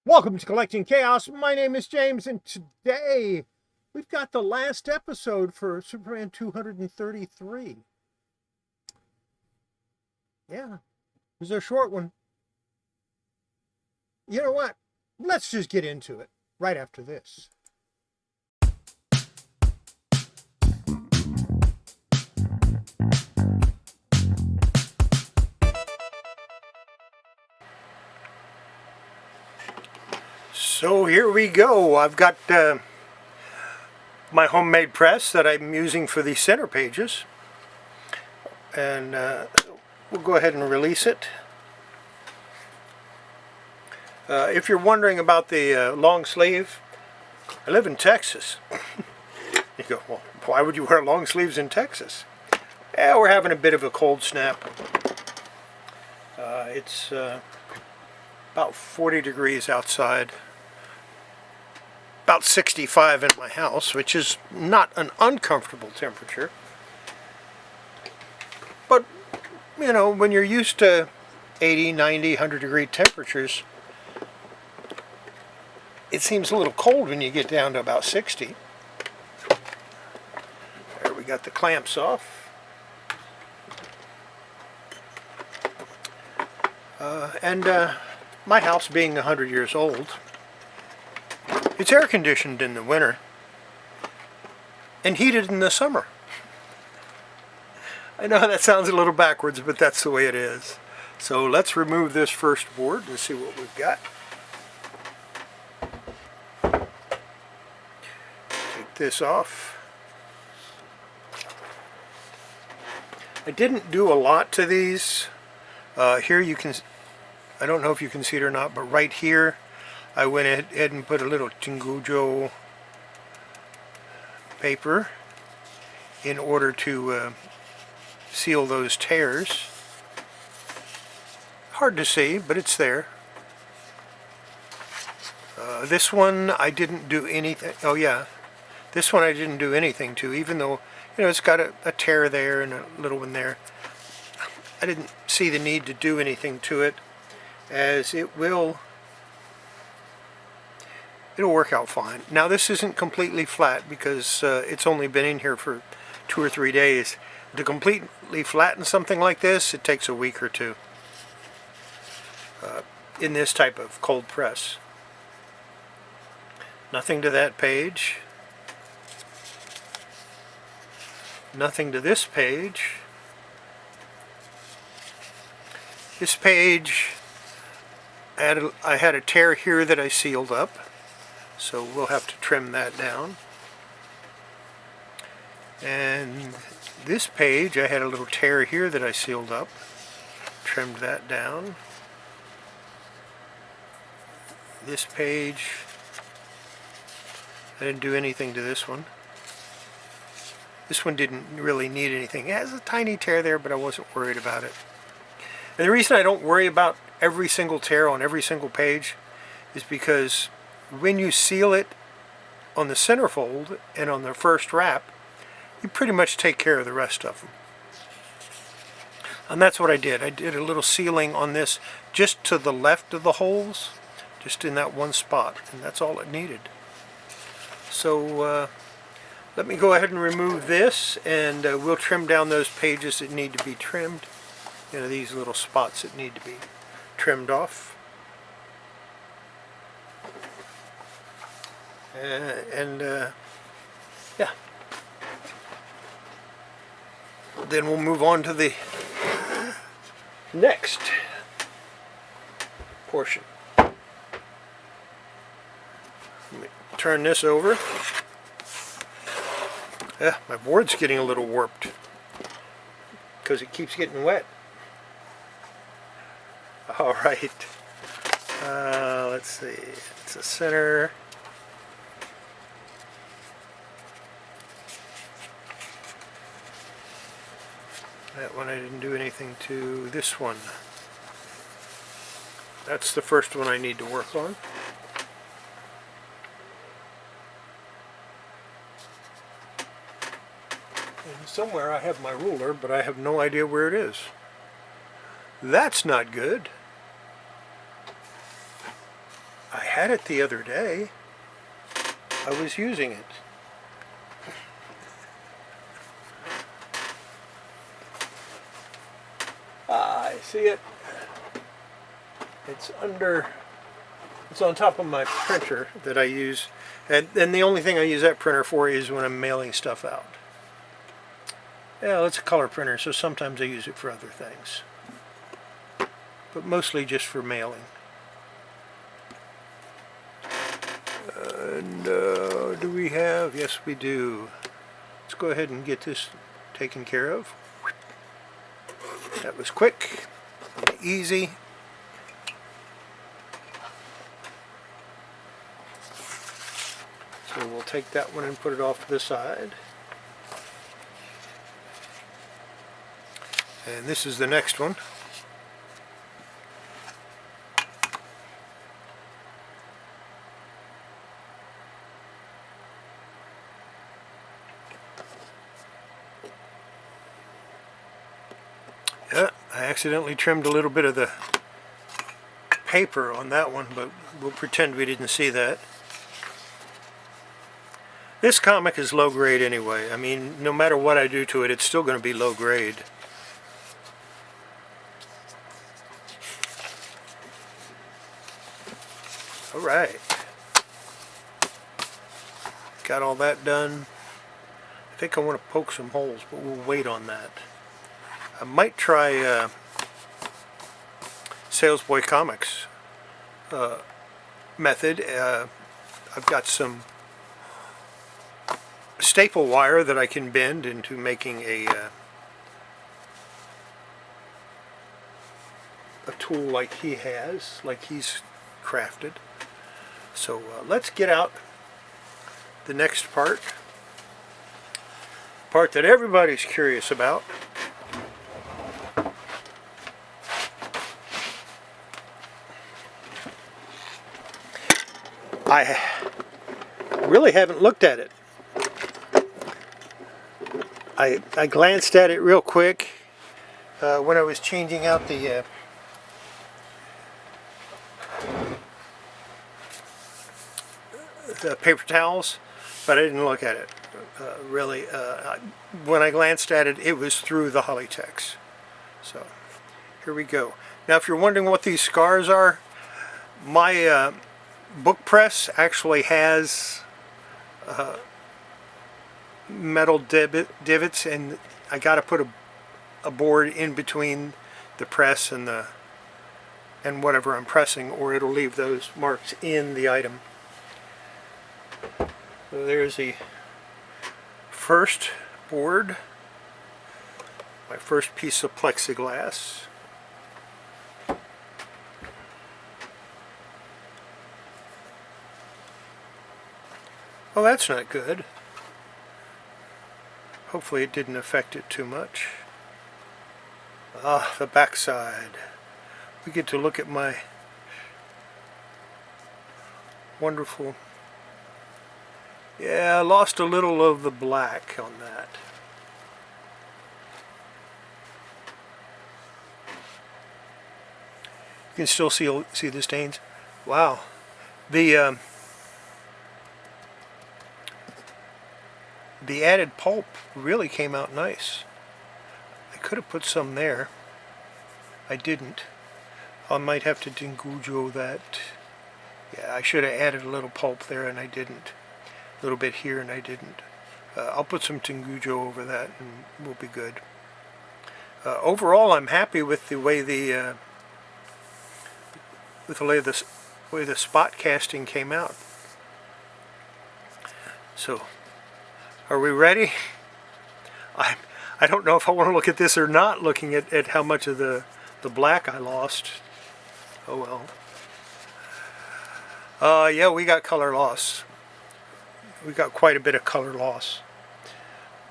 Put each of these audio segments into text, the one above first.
Welcome to Collecting Chaos. My name is James, and today we've got the last episode for Superman 233. Yeah, it was a short one. You know what? Let's just get into it right after this. So here we go. I've got my homemade press that I'm using for the center pages. And we'll go ahead and release it. If you're wondering about the long sleeve, I live in Texas. You go, well, why would you wear long sleeves in Texas? Yeah, we're having a bit of a cold snap. It's about 40 degrees outside. About 65 in my house, which is not an uncomfortable temperature. But, you know, when you're used to 80, 90, 100 degree temperatures, it seems a little cold when you get down to about 60. There, we got the clamps off. My house being 100 years old, it's air conditioned in the winter and heated in the summer. I know that sounds a little backwards, but that's the way it is. So let's remove this first board and see what we've got. Take this off. I didn't do a lot to these. Here you can, I don't know if you can see it or not, but right here I went ahead and put a little tengujo paper in order to seal those tears. Hard to see, but it's there. This one I didn't do anything. Oh yeah, this one I didn't do anything to, even though, you know, it's got a tear there and a little one there. I didn't see the need to do anything to it, as it'll work out fine. Now this isn't completely flat because it's only been in here for 2 or 3 days. To completely flatten something like this, it takes a week or two in this type of cold press. Nothing to that page. Nothing to this page. This page, I had a tear here that I sealed up, so we'll have to trim that down. And this page, I had a little tear here that I sealed up, trimmed that down. This page, I didn't do anything to this one. This one didn't really need anything. It has a tiny tear there, but I wasn't worried about it. And the reason I don't worry about every single tear on every single page is because when you seal it on the centerfold and on the first wrap, you pretty much take care of the rest of them. And that's what I did. I did a little sealing on this just to the left of the holes, just in that one spot, and that's all it needed. So let me go ahead and remove this, and we'll trim down those pages that need to be trimmed. You know, these little spots that need to be trimmed off. Yeah. Then we'll move on to the next portion. Let me turn this over. Yeah, my board's getting a little warped because it keeps getting wet. All right. Let's see. It's a center. That one I didn't do anything to. This one. That's the first one I need to work on. And somewhere I have my ruler, but I have no idea where it is. That's not good. I had it the other day. I was using it. I see it. It's on top of my printer that I use. And the only thing I use that printer for is when I'm mailing stuff out. Yeah, it's a color printer, so sometimes I use it for other things. But mostly just for mailing. And do we have? Yes, we do. Let's go ahead and get this taken care of. That was quick and easy. So we'll take that one and put it off to the side. And this is the next one. Yeah, I accidentally trimmed a little bit of the paper on that one, but we'll pretend we didn't see that. This comic is low grade anyway. I mean, no matter what I do to it, it's still going to be low grade. Alright. Got all that done. I think I want to poke some holes, but we'll wait on that. I might try Salesboy Comics method. I've got some staple wire that I can bend into making a tool like he has, like he's crafted. So let's get out the next part that everybody's curious about. I really haven't looked at it. I glanced at it real quick when I was changing out the paper towels, but I didn't look at it really. When I glanced at it, it was through the Kollecting. So here we go. Now, if you're wondering what these scars are, my book press actually has metal divots, and I got to put a board in between the press and whatever I'm pressing, or it'll leave those marks in the item. So there's the first board, my first piece of plexiglass. Oh, that's not good. Hopefully it didn't affect it too much. Ah, the back side. We get to look at my wonderful... Yeah, I lost a little of the black on that. You can still see the stains. Wow. The added pulp really came out nice. I could have put some there. I didn't. I might have to tengujo that. Yeah, I should have added a little pulp there, and I didn't. A little bit here, and I didn't. I'll put some tengujo over that, and we'll be good. Overall, I'm happy with the way the spot casting came out. So, are we ready? I don't know if I want to look at this or not, looking at how much of the black I lost. Oh well. Yeah, we got color loss. We got quite a bit of color loss.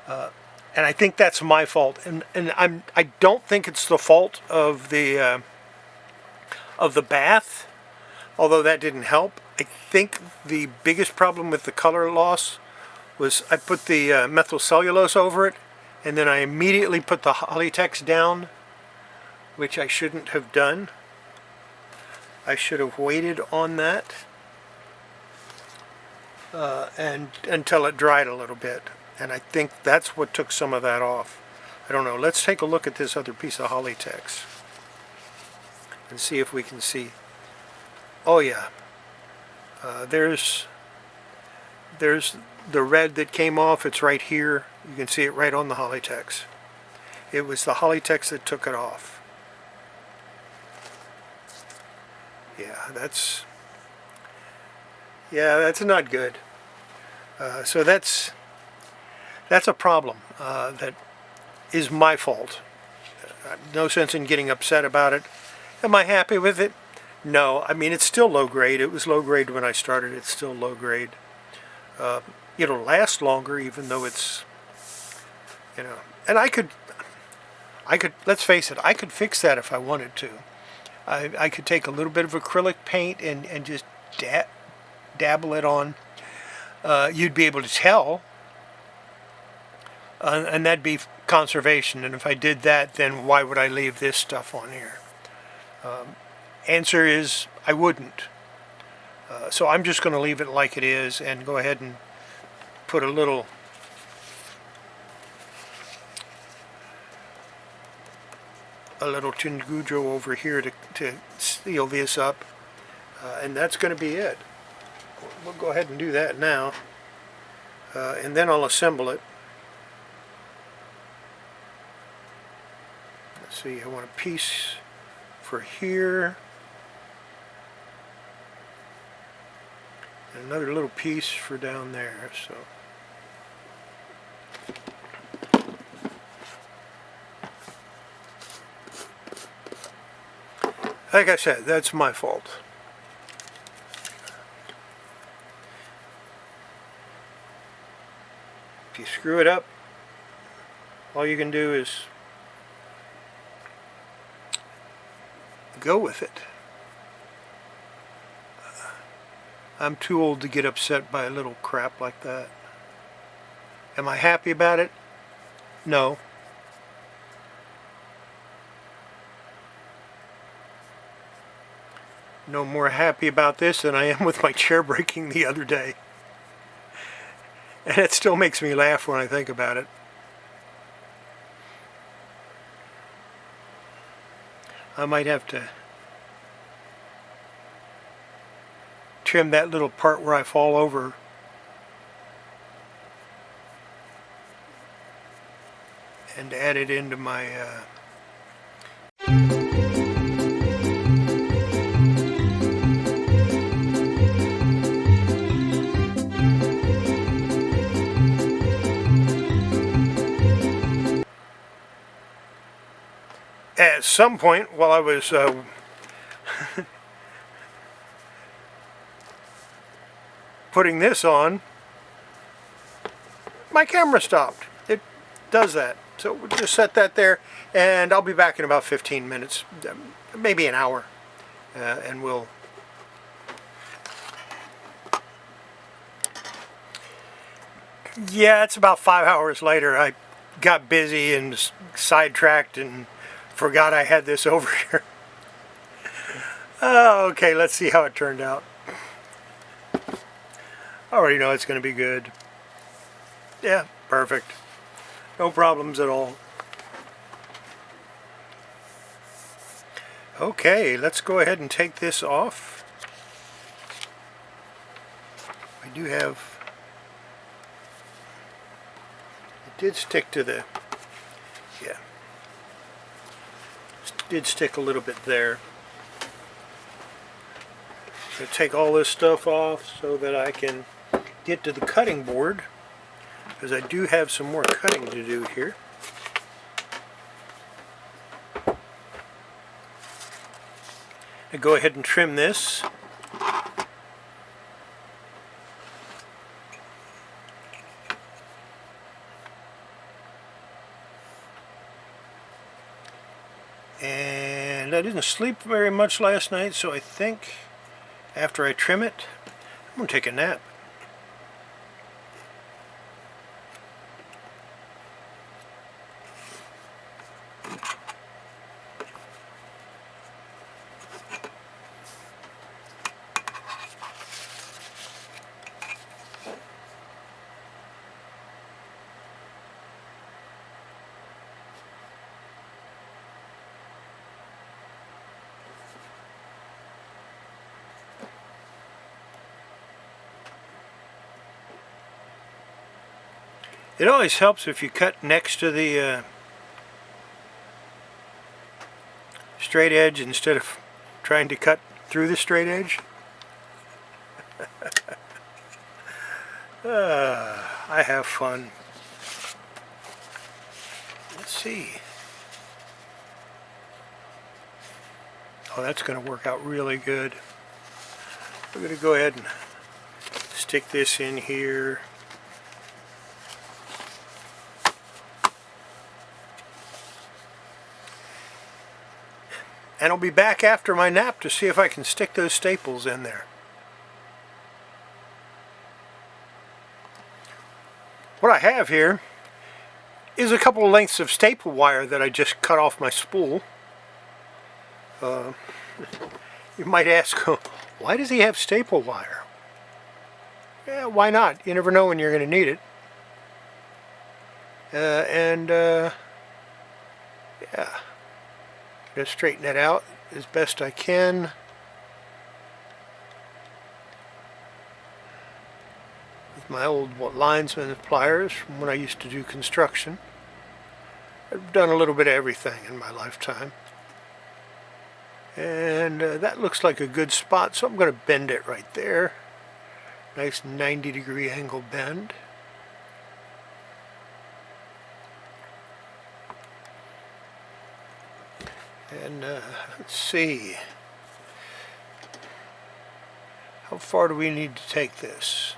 And I think that's my fault. And I don't think it's the fault of the bath, although that didn't help. I think the biggest problem with the color loss was I put the methyl cellulose over it, and then I immediately put the Kollecting down, which I shouldn't have done. I should have waited on that. and until it dried a little bit. And I think that's what took some of that off. I don't know. Let's take a look at this other piece of Kollecting and see if we can see. Oh yeah, there's the red that came off. It's right here. You can see it right on the Kollecting. It was the Kollecting that took it off. Yeah, that's not good. So that's a problem that is my fault. No sense in getting upset about it. Am I happy with it? No. I mean, it's still low grade. It was low grade when I started. It's still low grade. It'll last longer, even though it's, and I could, let's face it, I could fix that if I wanted to. I could take a little bit of acrylic paint and just dabble it on. You'd be able to tell, and that'd be conservation. And if I did that, then why would I leave this stuff on here? Answer is I wouldn't. So I'm just going to leave it like it is and go ahead and put a little tengujo over here to seal this up, and that's going to be it. We'll go ahead and do that now, and then I'll assemble it. Let's see, I want a piece for here, and another little piece for down there. So like I said, that's my fault. If you screw it up, all you can do is go with it. I'm too old to get upset by a little crap like that. Am I happy about it? No. No more happy about this than I am with my chair breaking the other day. And it still makes me laugh when I think about it. I might have to trim that little part where I fall over. And add it into my at some point while I was putting this on, my camera stopped. It does that. So we'll just set that there, and I'll be back in about 15 minutes, maybe an hour, and we'll yeah, it's about 5 hours later. I got busy and sidetracked and forgot I had this over here. Okay, let's see how it turned out. I already know it's going to be good. Yeah, perfect. No problems at all. Okay, let's go ahead and take this off. I do have... It did stick to the... Yeah. It did stick a little bit there. I'm going to take all this stuff off so that I can get to the cutting board, because I do have some more cutting to do here. I go ahead and trim this. And I didn't sleep very much last night, so I think after I trim it, I'm going to take a nap. It always helps if you cut next to the straight edge instead of trying to cut through the straight edge. I have fun. Let's see. Oh, that's going to work out really good. We're going to go ahead and stick this in here. And I'll be back after my nap to see if I can stick those staples in there. What I have here is a couple of lengths of staple wire that I just cut off my spool. You might ask, why does he have staple wire? Yeah, why not? You never know when you're going to need it. Yeah, just straighten it out as best I can. With my old linesman pliers from when I used to do construction. I've done a little bit of everything in my lifetime. And that looks like a good spot, so I'm going to bend it right there. Nice 90-degree angle bend. And let's see. How far do we need to take this?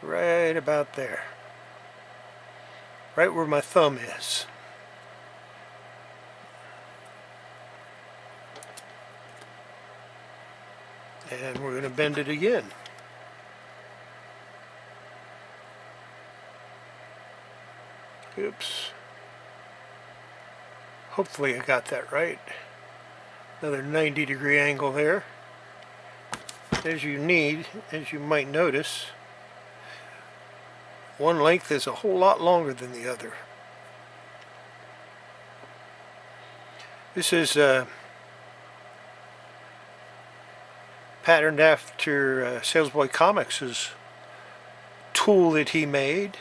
Right about there. Right where my thumb is. And we're going to bend it again. Oops. Hopefully I got that right. Another 90-degree angle there. As you might notice, one length is a whole lot longer than the other. This is patterned after Salesboy Comics' tool that he made.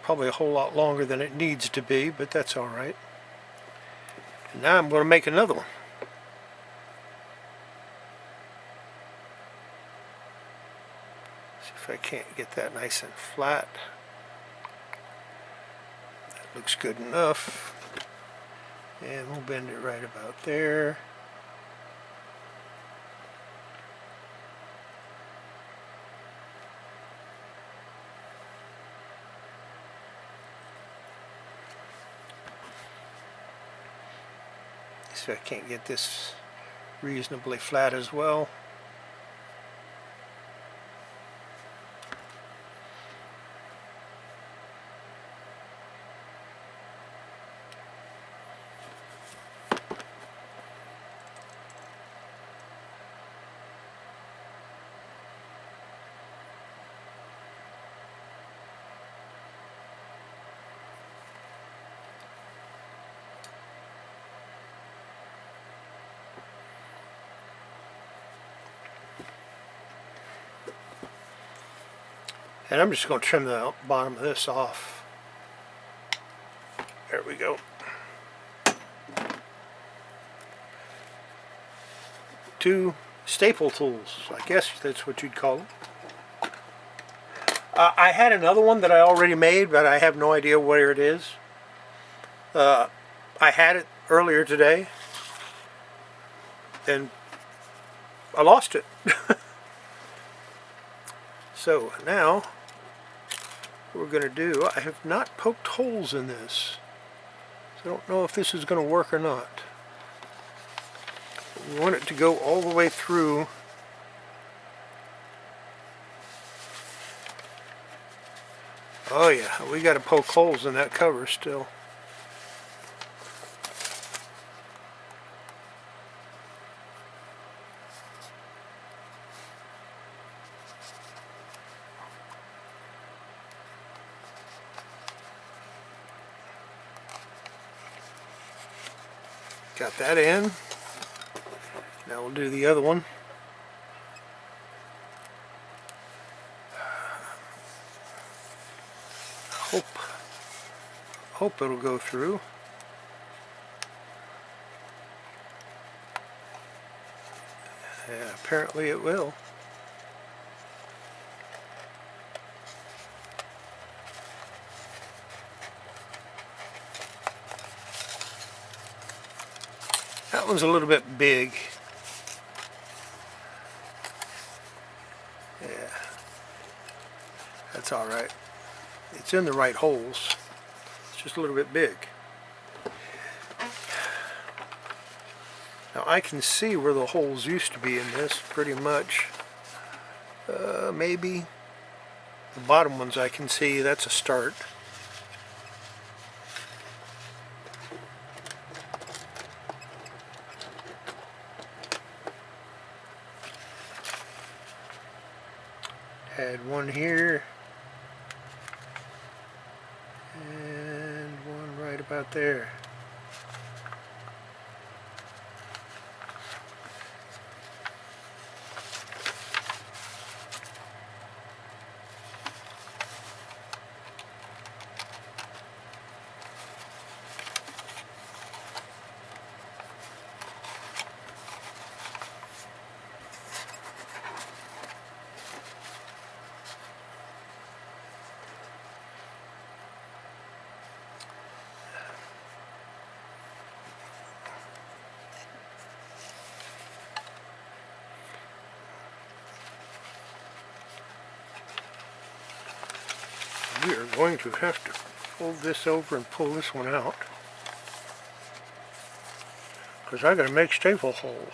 Probably a whole lot longer than it needs to be, but that's alright. And now I'm going to make another one. See if I can't get that nice and flat. That looks good enough. And we'll bend it right about there. See if I can't get this reasonably flat as well. And I'm just going to trim the bottom of this off. There we go. 2 staple tools, I guess that's what you'd call them. I had another one that I already made, but I have no idea where it is. I had it earlier today, and I lost it. So now, what we're going to do, I have not poked holes in this, so I don't know if this is going to work or not. We want it to go all the way through. Oh yeah, we got to poke holes in that cover still. Got that in. Now we'll do the other one. Hope it'll go through. Yeah, apparently it will. That one's a little bit big. Yeah, that's all right. It's in the right holes. It's just a little bit big. Now I can see where the holes used to be in this pretty much. Maybe the bottom ones I can see. That's a start. Add one here and one right about there. We are going to have to fold this over and pull this one out, because I got to make staple holes.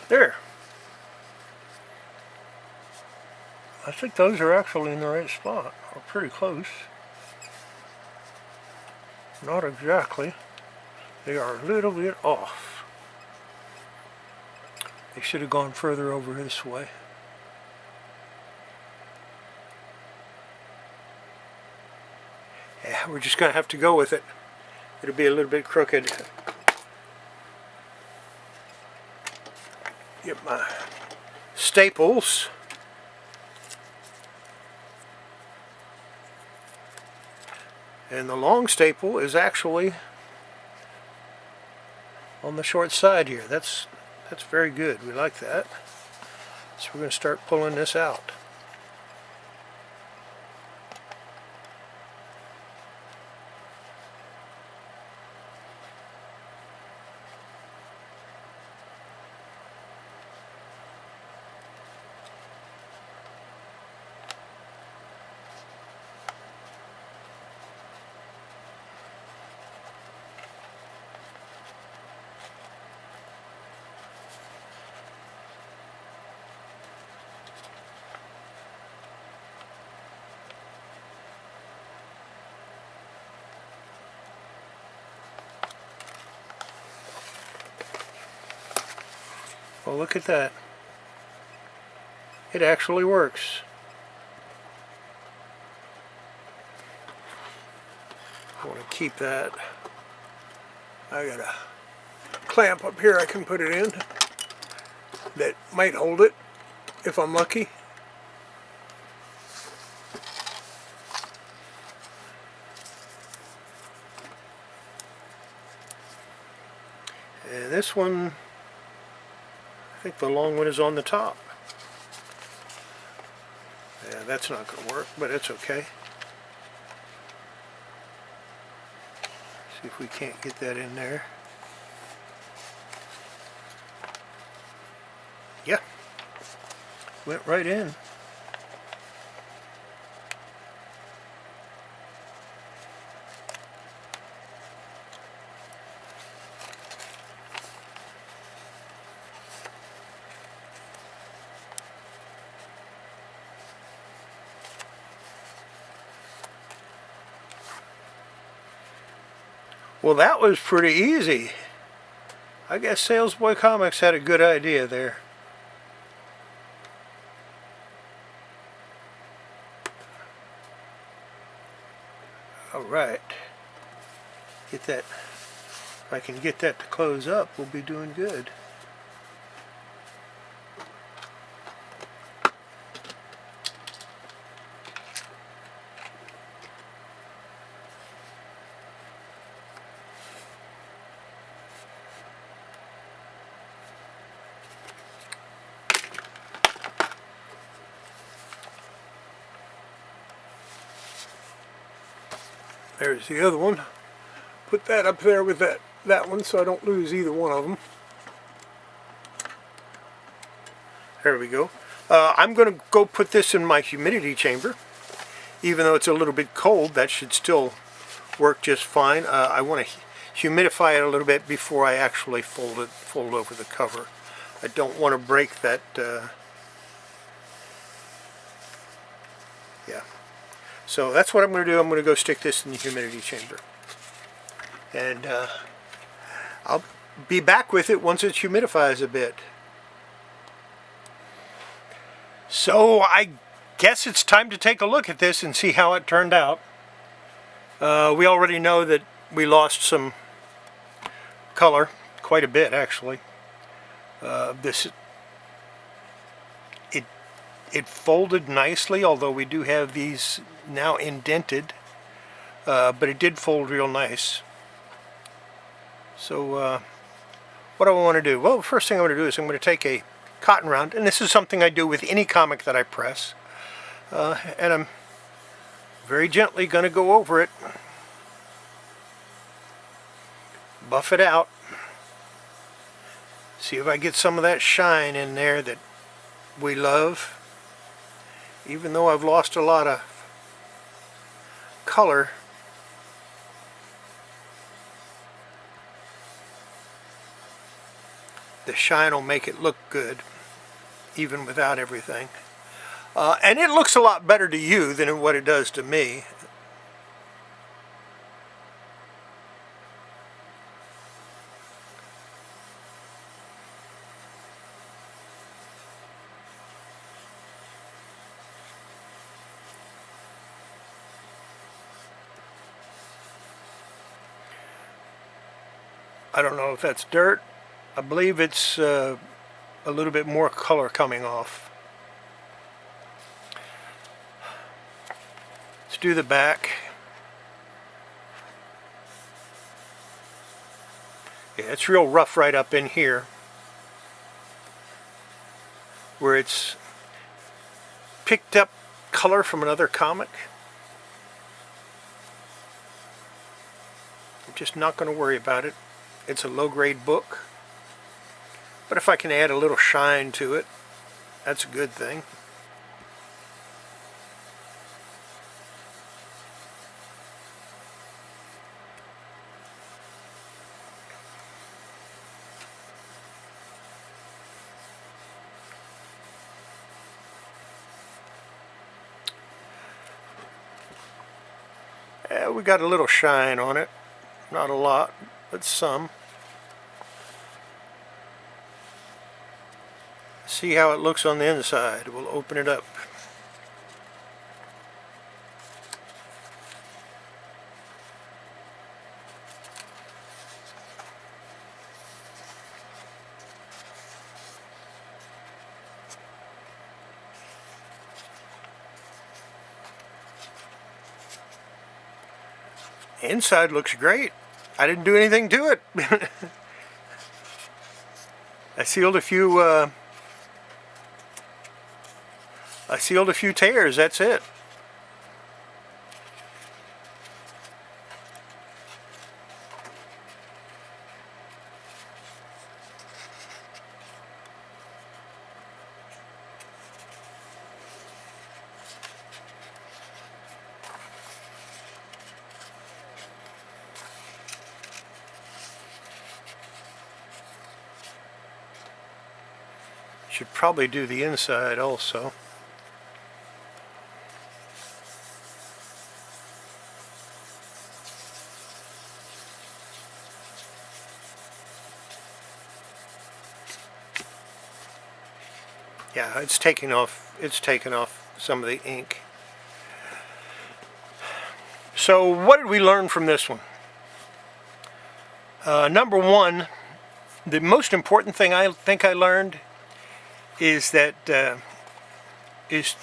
There. I think those are actually in the right spot, or pretty close. Not exactly. They are a little bit off. They should have gone further over this way. Yeah, we're just going to have to go with it. It'll be a little bit crooked. Get my staples. And the long staple is actually on the short side here. That's very good. We like that. So we're going to start pulling this out. Well, look at that. It actually works. I want to keep that. I got a clamp up here I can put it in that might hold it if I'm lucky. And this one, I think the long one is on the top. Yeah, that's not going to work, but it's okay. See if we can't get that in there. Yeah, went right in. Well, that was pretty easy. I guess Salesboy Comics had a good idea there. Alright. Get that. If I can get that to close up, we'll be doing good. There's the other one. Put that up there with that one so I don't lose either one of them. There we go. I'm going to go put this in my humidity chamber. Even though it's a little bit cold, that should still work just fine. I want to humidify it a little bit before I actually fold over the cover. I don't want to break that. Yeah. So that's what I'm going to do. I'm going to go stick this in the humidity chamber. And I'll be back with it once it humidifies a bit. So I guess it's time to take a look at this and see how it turned out. We already know that we lost some color, quite a bit actually. It folded nicely, although we do have these now indented, but it did fold real nice. So what do I want to do? Well, the first thing I'm going to do is I'm going to take a cotton round, and this is something I do with any comic that I press, and I'm very gently going to go over it, buff it out, see if I get some of that shine in there that we love. Even though I've lost a lot of color, the shine will make it look good even without everything. And it looks a lot better to you than what it does to me. I don't know if that's dirt. I believe it's a little bit more color coming off. Let's do the back. Yeah, it's real rough right up in here where it's picked up color from another comic. I'm just not going to worry about it. It's a low-grade book, but if I can add a little shine to it, that's a good thing. Yeah, we got a little shine on it, not a lot, but some. See how it looks on the inside. We'll open it up. Inside looks great. I didn't do anything to it. I sealed a few I sealed a few tears, that's it. Should probably do the inside also. Yeah, it's taking off some of the ink. So what did we learn from this one? Number one, the most important thing I think I learned is that is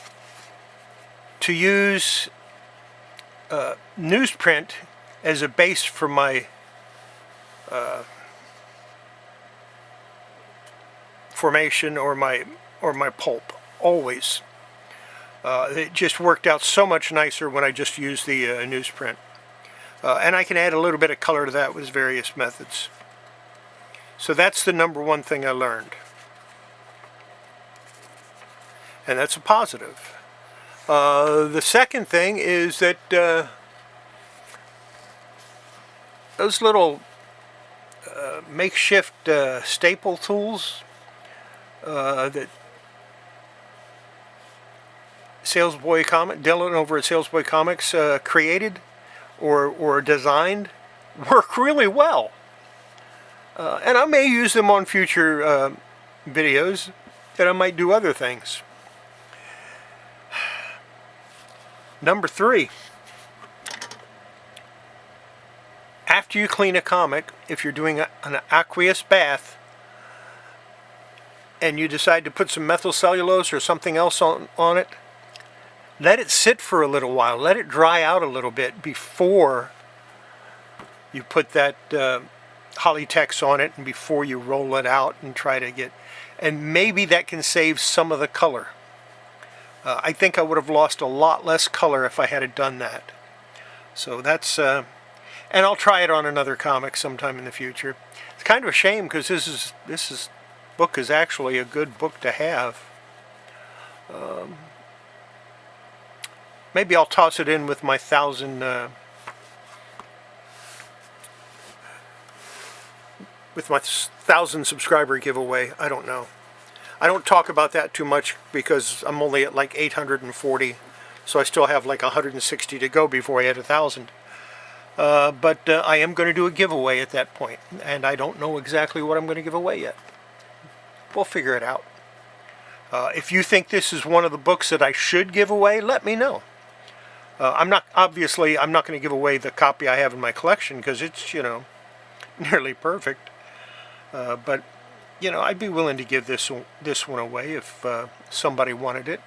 to use newsprint as a base for my formation or my pulp. Always. It just worked out so much nicer when I just used the newsprint. And I can add a little bit of color to that with various methods. So that's the number one thing I learned. And that's a positive. The second thing is that those little makeshift staple tools that Dylan over at Salesboy Comics created or designed work really well. And I may use them on future videos, and I might do other things. Number 3, after you clean a comic, if you're doing an aqueous bath and you decide to put some methyl cellulose or something else on it, let it sit for a little while. Let it dry out a little bit before you put that Hollytex on it and before you roll it out and try to get... And maybe that can save some of the color. I think I would have lost a lot less color if I had done that. So that's... and I'll try it on another comic sometime in the future. It's kind of a shame because this book is actually a good book to have. Maybe I'll toss it in with my 1,000 subscriber giveaway. I don't know. I don't talk about that too much because I'm only at like 840, so I still have like 160 to go before I hit 1,000. But I am going to do a giveaway at that point, and I don't know exactly what I'm going to give away yet. We'll figure it out. If you think this is one of the books that I should give away, let me know. I'm not going to give away the copy I have in my collection because it's, nearly perfect. But, I'd be willing to give this one away if somebody wanted it.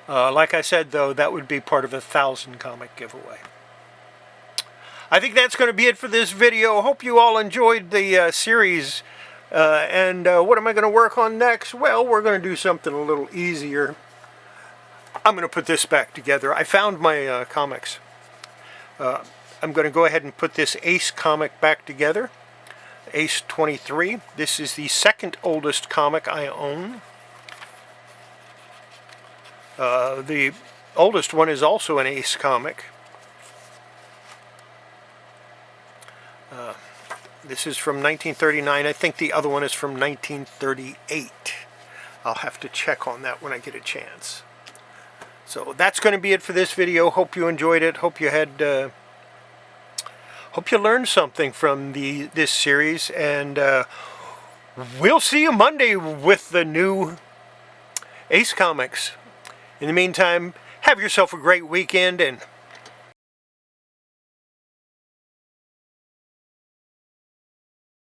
Like I said, though, that would be part of a 1,000 comic giveaway. I think that's going to be it for this video. Hope you all enjoyed the series. And what am I going to work on next? Well, we're going to do something a little easier. I'm going to put this back together. I found my comics. I'm going to go ahead and put this Ace comic back together. Ace 23. This is the second oldest comic I own. The oldest one is also an Ace comic. This is from 1939. I think the other one is from 1938. I'll have to check on that when I get a chance. So that's going to be it for this video. Hope you enjoyed it. Hope you had... Hope you learned something from this series, and we'll see you Monday with the new Ace Comics. In the meantime, have yourself a great weekend, and